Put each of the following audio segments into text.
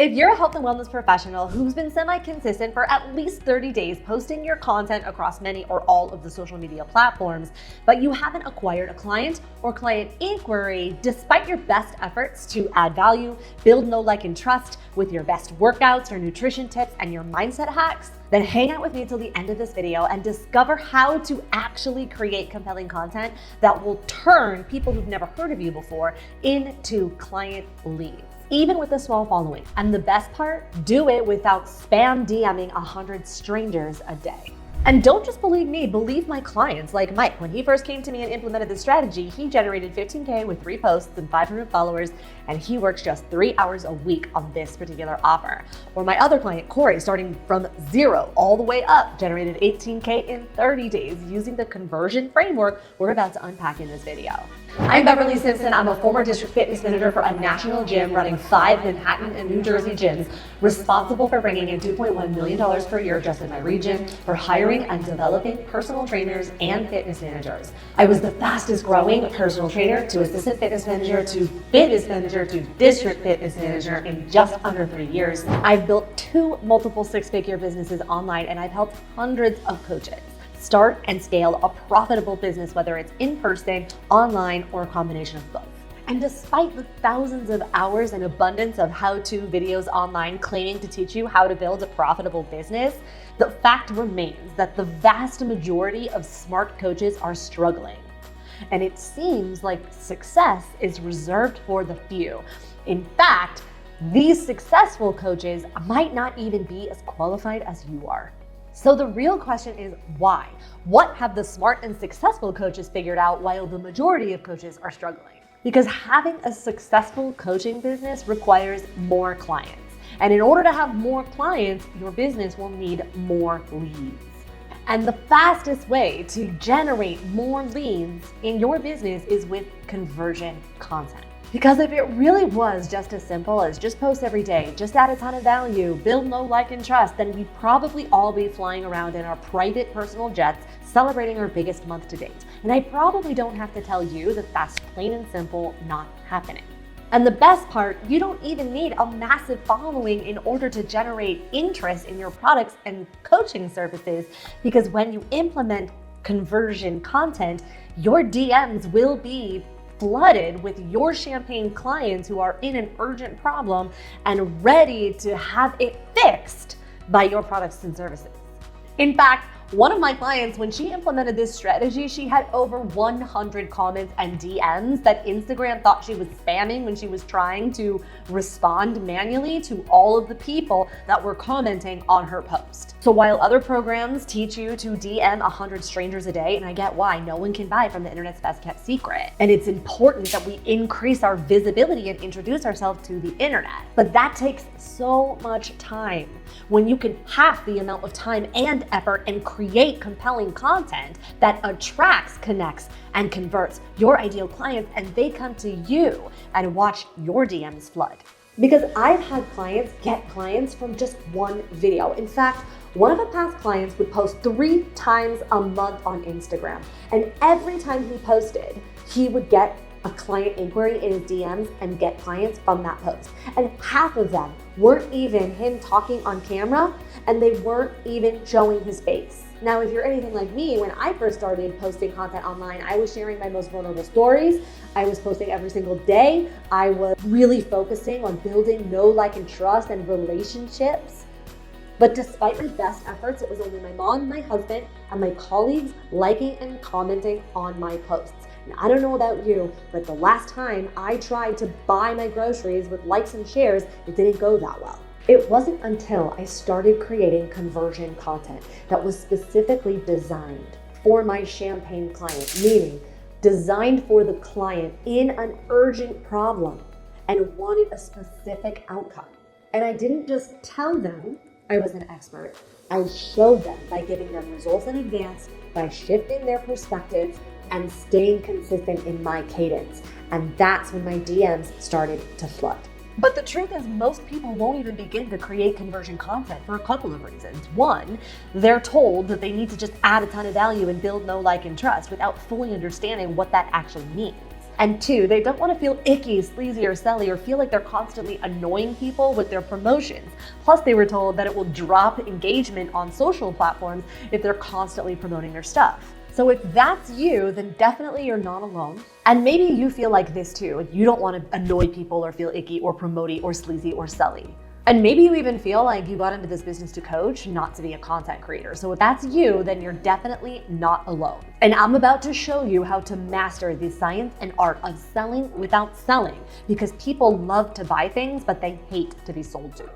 If you're a health and wellness professional who's been semi-consistent for at least 30 days posting your content across many or all of the social media platforms, but you haven't acquired a client or client inquiry despite your best efforts to add value, build know, like, and trust with your best workouts or nutrition tips and your mindset hacks, then hang out with me till the end of this video and discover how to actually create compelling content that will turn people who've never heard of you before into client leads, even with a small following. And the best part, do it without spam DMing 100 strangers a day. And don't just believe me, believe my clients. Like Mike, when he first came to me and implemented this strategy, he generated 15K with 3 posts and 500 followers, and he works just 3 hours a week on this particular offer. Or my other client, Corey, starting from 0 all the way up, generated 18K in 30 days using the conversion framework we're about to unpack in this video. I'm Beverly Simpson. I'm a former district fitness manager for a national gym running 5 Manhattan and New Jersey gyms, responsible for bringing in $2.1 million per year just in my region for hiring and developing personal trainers and fitness managers. I was the fastest growing personal trainer to assistant fitness manager to fitness manager to district fitness manager in just under 3 years. I've built 2 multiple 6-figure businesses online, and I've helped hundreds of coaches start and scale a profitable business, whether it's in person, online, or a combination of both. And despite the thousands of hours and abundance of how-to videos online claiming to teach you how to build a profitable business, the fact remains that the vast majority of smart coaches are struggling. And it seems like success is reserved for the few. In fact, these successful coaches might not even be as qualified as you are. So the real question is why? What have the smart and successful coaches figured out while the majority of coaches are struggling? Because having a successful coaching business requires more clients. And in order to have more clients, your business will need more leads. And the fastest way to generate more leads in your business is with conversion content. Because if it really was just as simple as just post every day, just add a ton of value, build know, like, and trust, then we'd probably all be flying around in our private personal jets celebrating our biggest month to date. And I probably don't have to tell you that that's plain and simple not happening. And the best part, you don't even need a massive following in order to generate interest in your products and coaching services, because when you implement conversion content, your DMs will be flooded with your champagne clients who are in an urgent problem and ready to have it fixed by your products and services. In fact, one of my clients, when she implemented this strategy, she had over 100 comments and DMs that Instagram thought she was spamming when she was trying to respond manually to all of the people that were commenting on her post. So while other programs teach you to DM 100 strangers a day, and I get why, no one can buy from the internet's best kept secret. And it's important that we increase our visibility and introduce ourselves to the internet. But that takes so much time. When you can half the amount of time and effort and create compelling content that attracts, connects, and converts your ideal clients, and they come to you and watch your DMs flood. Because I've had clients get clients from just one video. In fact, one of the past clients would post 3 times a month on Instagram. And every time he posted, he would get a client inquiry in his DMs and get clients from that post. And half of them weren't even him talking on camera, and they weren't even showing his face. Now, if you're anything like me, when I first started posting content online, I was sharing my most vulnerable stories. I was posting every single day. I was really focusing on building know, like, and trust and relationships. But despite my best efforts, it was only my mom, my husband, and my colleagues liking and commenting on my posts. Now, I don't know about you, but the last time I tried to buy my groceries with likes and shares, it didn't go that well. It wasn't until I started creating conversion content that was specifically designed for my champagne client, meaning designed for the client in an urgent problem and wanted a specific outcome. And I didn't just tell them I was an expert. I showed them by giving them results in advance, by shifting their perspectives, and staying consistent in my cadence. And that's when my DMs started to flood. But the truth is, most people won't even begin to create conversion content for a couple of reasons. One, they're told that they need to just add a ton of value and build know, like, and trust without fully understanding what that actually means. And two, they don't want to feel icky, sleazy, or selly, or feel like they're constantly annoying people with their promotions. Plus, they were told that it will drop engagement on social platforms if they're constantly promoting their stuff. So if that's you, then definitely you're not alone. And maybe you feel like this too. You don't want to annoy people or feel icky or promoty or sleazy or selly. And maybe you even feel like you got into this business to coach, not to be a content creator. So if that's you, then you're definitely not alone. And I'm about to show you how to master the science and art of selling without selling, because people love to buy things, but they hate to be sold to.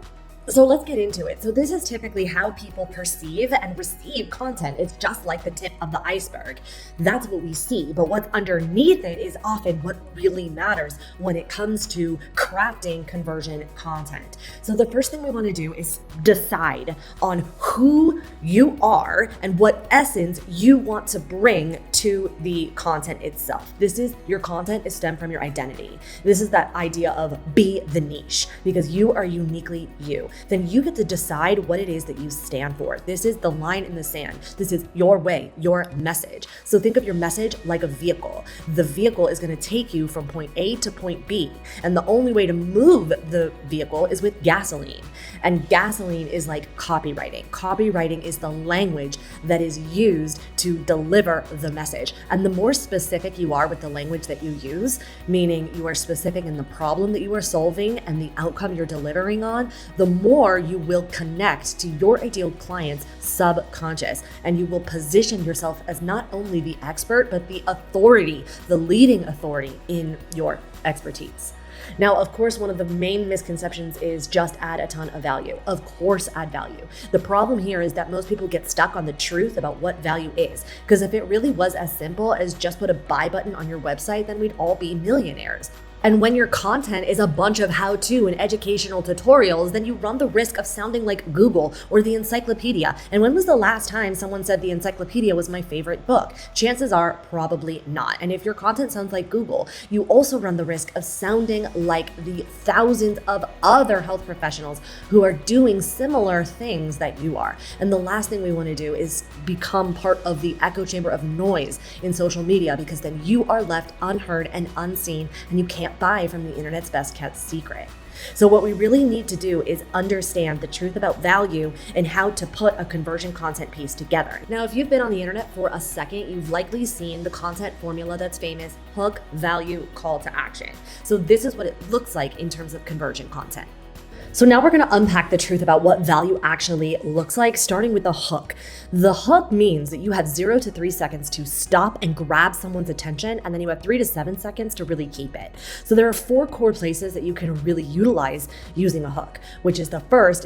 So let's get into it. So this is typically how people perceive and receive content. It's just like the tip of the iceberg. That's what we see, but what's underneath it is often what really matters when it comes to crafting conversion content. So the first thing we want to do is decide on who you are and what essence you want to bring to the content itself. This is your content is stemmed from your identity. This is that idea of be the niche, because you are uniquely you. Then you get to decide what it is that you stand for. This is the line in the sand. This is your way, your message. So think of your message like a vehicle. The vehicle is going to take you from point A to point B. And the only way to move the vehicle is with gasoline. And gasoline is like copywriting. Copywriting is the language that is used to deliver the message. And the more specific you are with the language that you use, meaning you are specific in the problem that you are solving and the outcome you're delivering on, the more you will connect to your ideal client's subconscious, and you will position yourself as not only the expert, but the authority, the leading authority in your expertise. Now, of course, one of the main misconceptions is just add a ton of value. Of course, add value. The problem here is that most people get stuck on the truth about what value is. Because if it really was as simple as just put a buy button on your website, then we'd all be millionaires. And when your content is a bunch of how-to and educational tutorials, then you run the risk of sounding like Google or the encyclopedia. And when was the last time someone said the encyclopedia was my favorite book? Chances are probably not. And if your content sounds like Google, you also run the risk of sounding like the thousands of other health professionals who are doing similar things that you are. And the last thing we want to do is become part of the echo chamber of noise in social media, because then you are left unheard and unseen, and you can't buy from the internet's best kept secret. So what we really need to do is understand the truth about value and how to put a conversion content piece together. Now, if you've been on the internet for a second, you've likely seen the content formula that's famous: hook, value, call to action. So this is what it looks like in terms of conversion content. So now we're going to unpack the truth about what value actually looks like, starting with the hook. The hook means that you have 0 to 3 seconds to stop and grab someone's attention, and then you have 3 to 7 seconds to really keep it. So there are 4 core places that you can really utilize using a hook, which is the first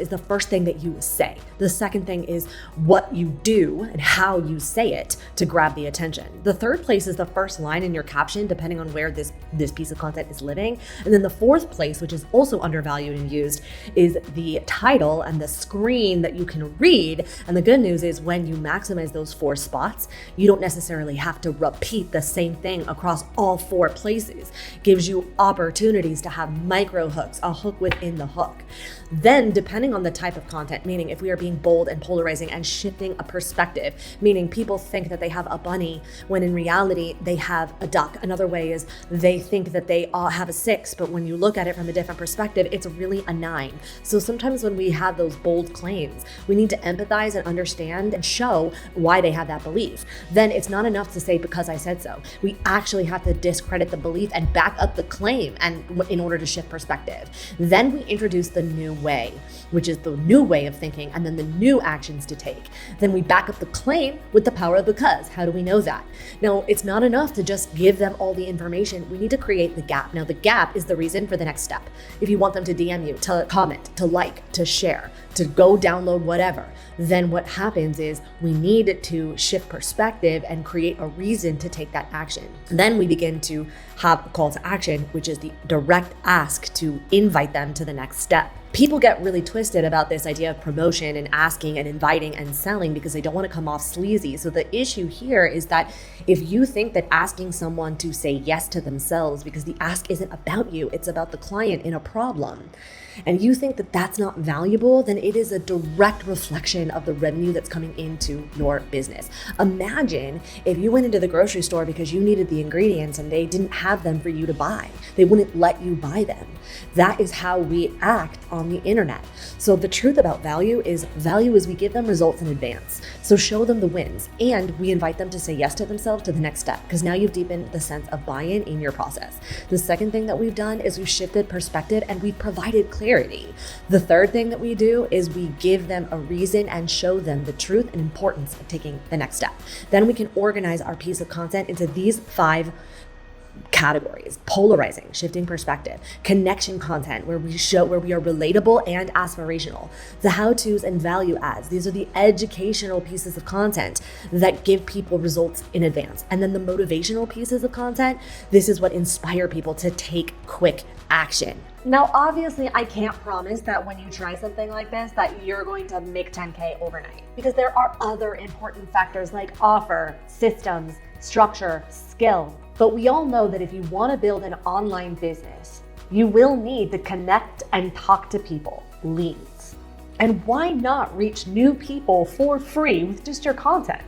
thing that you say. The second thing is what you do and how you say it to grab the attention. The third place is the first line in your caption, depending on where this piece of content is living. And then the fourth place, which is also undervalued and used, is the title and the screen that you can read. And the good news is when you maximize those 4 spots, you don't necessarily have to repeat the same thing across all 4 places. It gives you opportunities to have micro hooks, a hook within the hook. Then, depending on the type of content, meaning if we are being bold and polarizing and shifting a perspective, meaning people think that they have a bunny when in reality they have a duck. Another way is they think that they have a 6, but when you look at it from a different perspective, it's really a 9. So sometimes when we have those bold claims, we need to empathize and understand and show why they have that belief. Then it's not enough to say because I said so. We actually have to discredit the belief and back up the claim, and in order to shift perspective. Then we introduce the new way, which is the new way of thinking, and then the new actions to take. Then we back up the claim with the power of because. How do we know that? Now, it's not enough to just give them all the information. We need to create the gap. Now, the gap is the reason for the next step. If you want them to DM you, to comment, to like, to share, to go download whatever, then what happens is we need to shift perspective and create a reason to take that action. Then we begin to have a call to action, which is the direct ask to invite them to the next step. People get really twisted about this idea of promotion and asking and inviting and selling because they don't want to come off sleazy. So the issue here is that if you think that asking someone to say yes to themselves, because the ask isn't about you, it's about the client in a problem, and you think that that's not valuable, then it is a direct reflection of the revenue that's coming into your business. Imagine if you went into the grocery store because you needed the ingredients and they didn't have them for you to buy. They wouldn't let you buy them. That is how we act on the internet. So the truth about value is we give them results in advance. So show them the wins, and we invite them to say yes to themselves to the next step, because now you've deepened the sense of buy-in in your process. The second thing that we've done is we've shifted perspective and we've provided clarity. The third thing that we do is we give them a reason and show them the truth and importance of taking the next step. Then we can organize our piece of content into these 5 categories: polarizing, shifting perspective; connection content, where we are relatable and aspirational; the how-tos and value adds. These are the educational pieces of content that give people results in advance. And then the motivational pieces of content, this is what inspire people to take quick action. Now, obviously, I can't promise that when you try something like this that you're going to make 10K overnight, because there are other important factors like offer, systems, structure, skill. But we all know that if you want to build an online business, you will need to connect and talk to people, leads. And why not reach new people for free with just your content?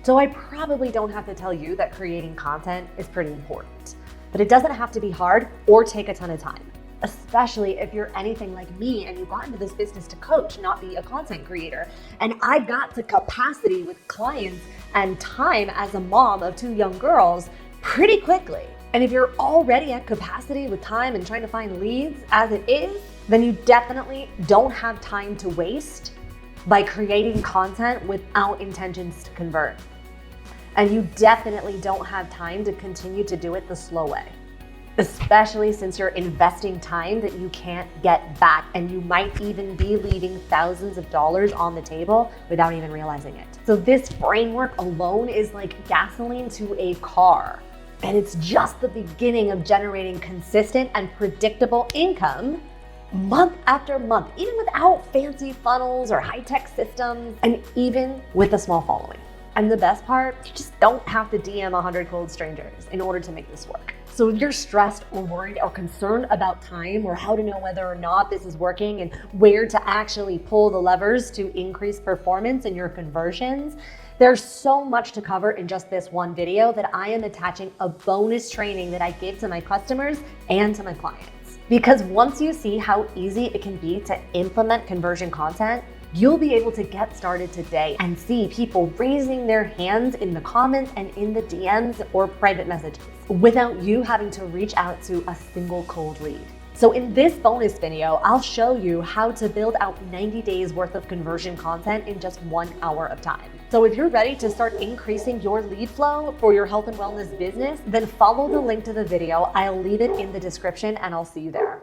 So I probably don't have to tell you that creating content is pretty important, but it doesn't have to be hard or take a ton of time, especially if you're anything like me and you got into this business to coach, not be a content creator. And I got to capacity with clients and time as a mom of 2 young girls pretty quickly. And if you're already at capacity with time and trying to find leads as it is, then you definitely don't have time to waste by creating content without intentions to convert. And you definitely don't have time to continue to do it the slow way, especially since you're investing time that you can't get back, and you might even be leaving thousands of dollars on the table without even realizing it. So this framework alone is like gasoline to a car. And it's just the beginning of generating consistent and predictable income month after month, even without fancy funnels or high-tech systems, and even with a small following. And the best part, you just don't have to DM 100 cold strangers in order to make this work. So if you're stressed or worried or concerned about time, or how to know whether or not this is working and where to actually pull the levers to increase performance in your conversions, there's so much to cover in just this one video that I am attaching a bonus training that I give to my customers and to my clients. Because once you see how easy it can be to implement conversion content, you'll be able to get started today and see people raising their hands in the comments and in the DMs or private messages without you having to reach out to a single cold lead. So in this bonus video, I'll show you how to build out 90 days worth of conversion content in just 1 hour of time. So if you're ready to start increasing your lead flow for your health and wellness business, then follow the link to the video. I'll leave it in the description and I'll see you there.